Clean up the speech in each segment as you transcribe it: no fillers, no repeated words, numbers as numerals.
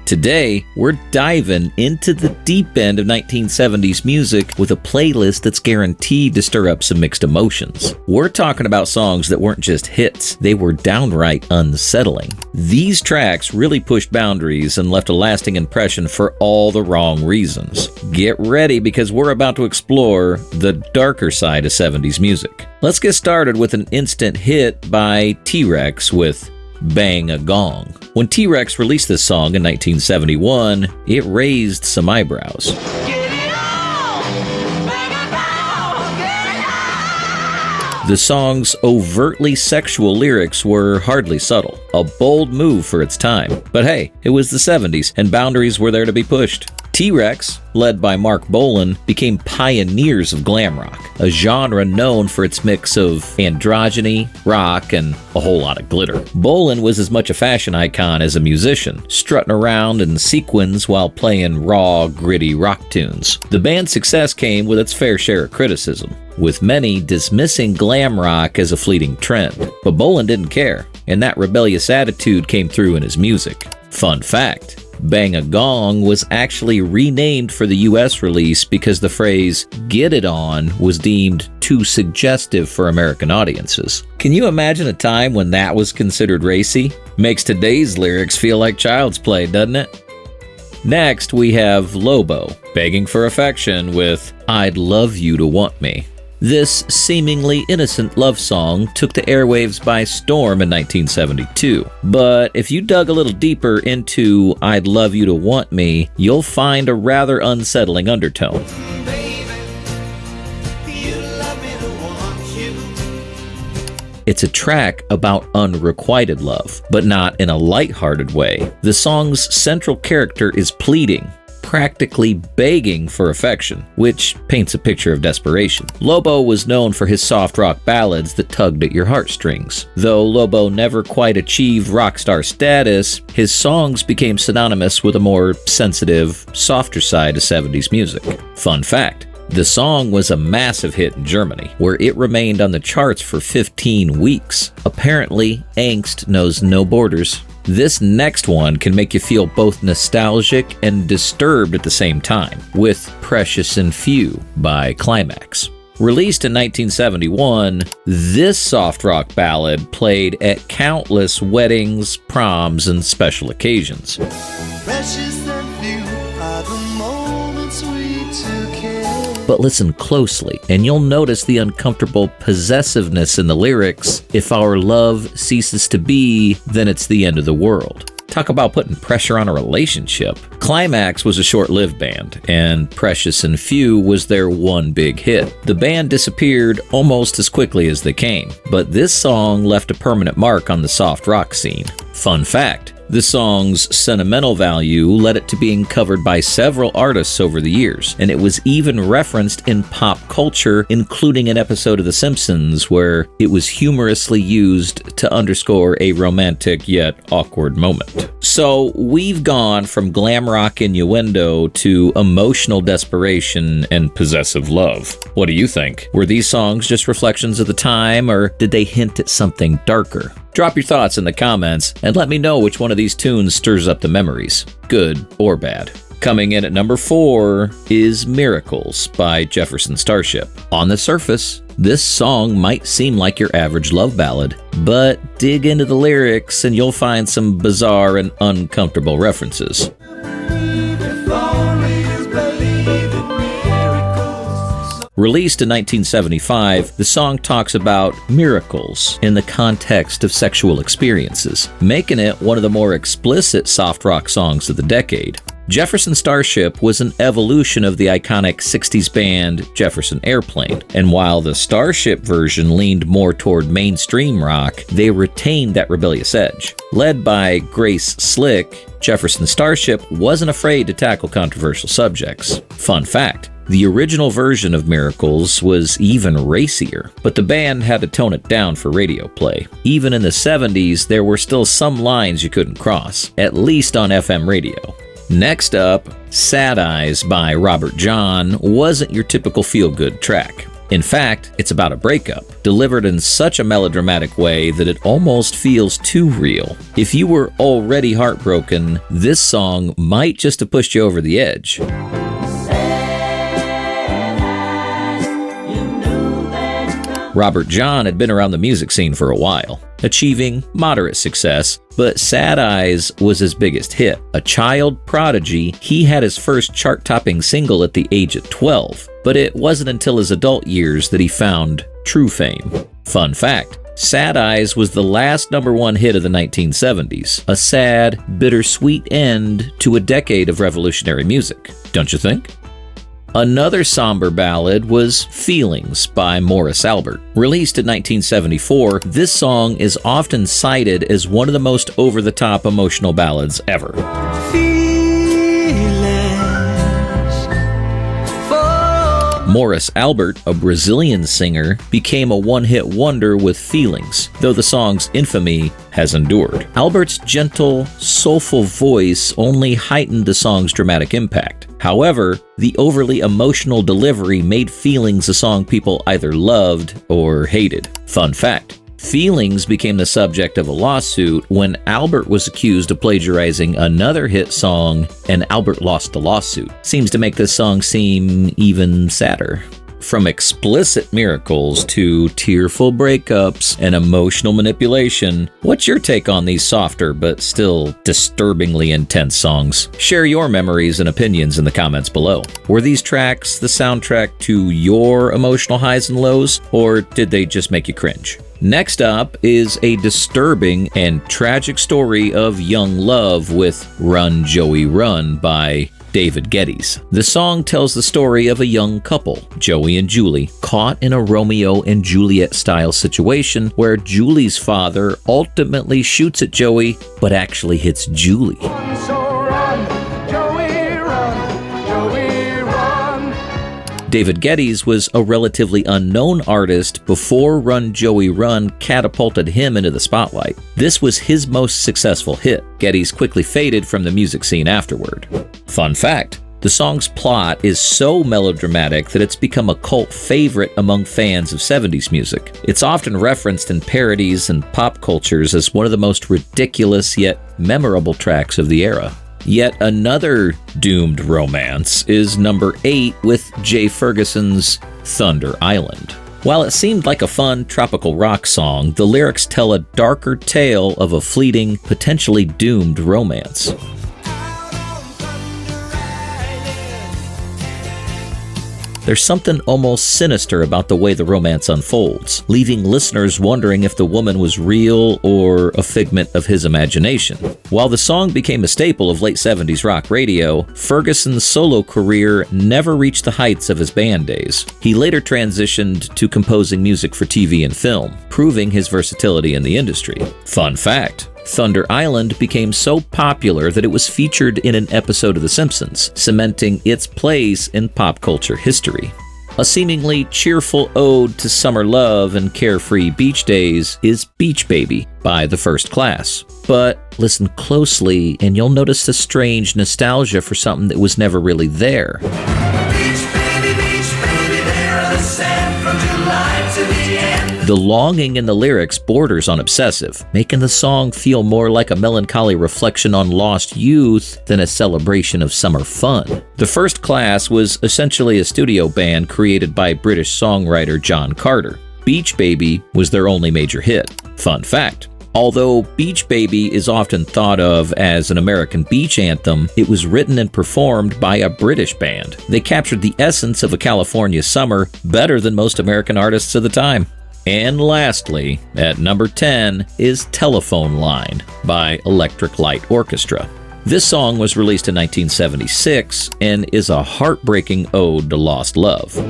Today, we're diving into the deep end of 1970s music with a playlist that's guaranteed to stir up some mixed emotions. We're talking about songs that weren't just hits, they were downright unsettling. These tracks really pushed boundaries and left a lasting impression for all the wrong reasons. Get ready because we're about to explore the darker side of 70s music. Let's get started with an instant hit by T-Rex with Bang a Gong. When T-Rex released this song in 1971, it raised some eyebrows. The song's overtly sexual lyrics were hardly subtle, a bold move for its time. But hey, it was the 70s, and boundaries were there to be pushed. T-Rex, led by Mark Bolan, became pioneers of glam rock, a genre known for its mix of androgyny, rock, and a whole lot of glitter. Bolan was as much a fashion icon as a musician, strutting around in sequins while playing raw, gritty rock tunes. The band's success came with its fair share of criticism, with many dismissing glam rock as a fleeting trend. But Bolan didn't care, and that rebellious attitude came through in his music. Fun fact: Bang a Gong was actually renamed for the US release because the phrase "get it on" was deemed too suggestive for American audiences. Can you imagine a time when that was considered racy? Makes today's lyrics feel like child's play, doesn't it? Next, we have Lobo, begging for affection with "I'd Love You to Want Me." This seemingly innocent love song took the airwaves by storm in 1972. But if you dug a little deeper into "I'd Love You to Want Me," you'll find a rather unsettling undertone. It's a track about unrequited love, but not in a lighthearted way. The song's central character is pleading, practically begging for affection, which paints a picture of desperation. Lobo was known for his soft rock ballads that tugged at your heartstrings. Though Lobo never quite achieved rock star status, his songs became synonymous with a more sensitive, softer side of 70s music. Fun fact: the song was a massive hit in Germany, where it remained on the charts for 15 weeks. Apparently, angst knows no borders. This next one can make you feel both nostalgic and disturbed at the same time, with Precious and Few by Climax. Released in 1971, this soft rock ballad played at countless weddings, proms, and special occasions. Precious and few are the moments we took in. But listen closely, and you'll notice the uncomfortable possessiveness in the lyrics. If our love ceases to be, then it's the end of the world. Talk about putting pressure on a relationship. Climax was a short-lived band, and Precious and Few was their one big hit. The band disappeared almost as quickly as they came, but this song left a permanent mark on the soft rock scene. Fun fact: the song's sentimental value led it to being covered by several artists over the years, and it was even referenced in pop culture, including an episode of The Simpsons where it was humorously used to underscore a romantic yet awkward moment. So we've gone from glam rock innuendo to emotional desperation and possessive love. What do you think? Were these songs just reflections of the time, or did they hint at something darker? Drop your thoughts in the comments and let me know which one of these tunes stirs up the memories, good or bad. Coming in at number 4 is Miracles by Jefferson Starship. On the surface, this song might seem like your average love ballad, but dig into the lyrics and you'll find some bizarre and uncomfortable references. Released in 1975, the song talks about miracles in the context of sexual experiences, making it one of the more explicit soft rock songs of the decade. Jefferson Starship was an evolution of the iconic 60s band Jefferson Airplane, and while the Starship version leaned more toward mainstream rock, they retained that rebellious edge. Led by Grace Slick, Jefferson Starship wasn't afraid to tackle controversial subjects. Fun fact: the original version of Miracles was even racier, but the band had to tone it down for radio play. Even in the 70s, there were still some lines you couldn't cross, at least on FM radio. Next up, Sad Eyes by Robert John wasn't your typical feel-good track. In fact, it's about a breakup, delivered in such a melodramatic way that it almost feels too real. If you were already heartbroken, this song might just have pushed you over the edge. Robert John had been around the music scene for a while, achieving moderate success, but Sad Eyes was his biggest hit. A child prodigy, he had his first chart-topping single at the age of 12, but it wasn't until his adult years that he found true fame. Fun fact, Sad Eyes was the last #1 hit of the 1970s, a sad, bittersweet end to a decade of revolutionary music, don't you think? Another somber ballad was Feelings by Morris Albert. Released in 1974, this song is often cited as one of the most over-the-top emotional ballads ever. Morris Albert, a Brazilian singer, became a one-hit wonder with Feelings, though the song's infamy has endured. Albert's gentle, soulful voice only heightened the song's dramatic impact. However, the overly emotional delivery made Feelings a song people either loved or hated. Fun fact, Feelings became the subject of a lawsuit when Albert was accused of plagiarizing another hit song, and Albert lost the lawsuit. Seems to make this song seem even sadder. From explicit miracles to tearful breakups and emotional manipulation, what's your take on these softer but still disturbingly intense songs? Share your memories and opinions in the comments below. Were these tracks the soundtrack to your emotional highs and lows, or did they just make you cringe? Next up is a disturbing and tragic story of young love with Run Joey Run by David Geddes. The song tells the story of a young couple, Joey and Julie, caught in a Romeo and Juliet style situation where Julie's father ultimately shoots at Joey but actually hits Julie. David Geddes was a relatively unknown artist before Run Joey Run catapulted him into the spotlight. This was his most successful hit. Geddes quickly faded from the music scene afterward. Fun fact, the song's plot is so melodramatic that it's become a cult favorite among fans of 70s music. It's often referenced in parodies and pop cultures as one of the most ridiculous yet memorable tracks of the era. Yet another doomed romance is number 8 with Jay Ferguson's Thunder Island. While it seemed like a fun tropical rock song, the lyrics tell a darker tale of a fleeting, potentially doomed romance. There's something almost sinister about the way the romance unfolds, leaving listeners wondering if the woman was real or a figment of his imagination. While the song became a staple of late 70s rock radio, Ferguson's solo career never reached the heights of his band days. He later transitioned to composing music for TV and film, proving his versatility in the industry. Fun fact, Thunder Island became so popular that it was featured in an episode of The Simpsons, cementing its place in pop culture history. A seemingly cheerful ode to summer love and carefree beach days is Beach Baby by The First Class. But listen closely and you'll notice a strange nostalgia for something that was never really there. Beach baby, there are the sand from July to the end. The longing in the lyrics borders on obsessive, making the song feel more like a melancholy reflection on lost youth than a celebration of summer fun. The First Class was essentially a studio band created by British songwriter John Carter. Beach Baby was their only major hit. Fun fact, although Beach Baby is often thought of as an American beach anthem, it was written and performed by a British band. They captured the essence of a California summer better than most American artists of the time. And lastly, at number 10 is Telephone Line by Electric Light Orchestra. This song was released in 1976 and is a heartbreaking ode to lost love.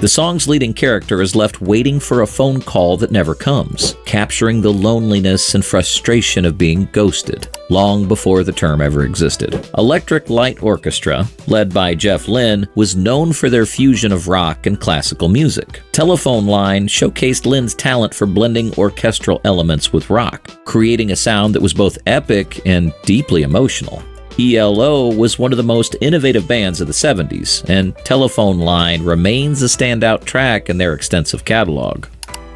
The song's leading character is left waiting for a phone call that never comes, capturing the loneliness and frustration of being ghosted, long before the term ever existed. Electric Light Orchestra, led by Jeff Lynne, was known for their fusion of rock and classical music. Telephone Line showcased Lynne's talent for blending orchestral elements with rock, creating a sound that was both epic and deeply emotional. ELO was one of the most innovative bands of the 70s, and Telephone Line remains a standout track in their extensive catalog.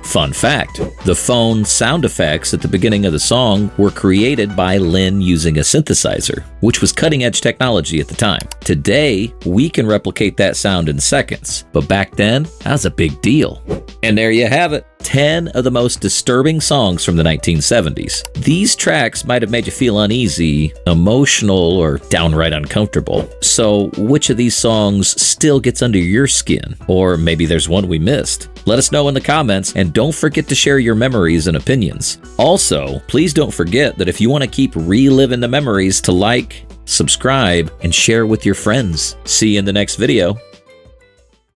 Fun fact, the phone sound effects at the beginning of the song were created by Lynn using a synthesizer, which was cutting-edge technology at the time. Today, we can replicate that sound in seconds, but back then, that was a big deal. And there you have it, 10 of the most disturbing songs from the 1970s. These tracks might have made you feel uneasy, emotional, or downright uncomfortable. So, which of these songs still gets under your skin? Or maybe there's one we missed. Let us know in the comments, and don't forget to share your memories and opinions. Also, please don't forget that if you want to keep reliving the memories, to like, subscribe, and share with your friends. See you in the next video.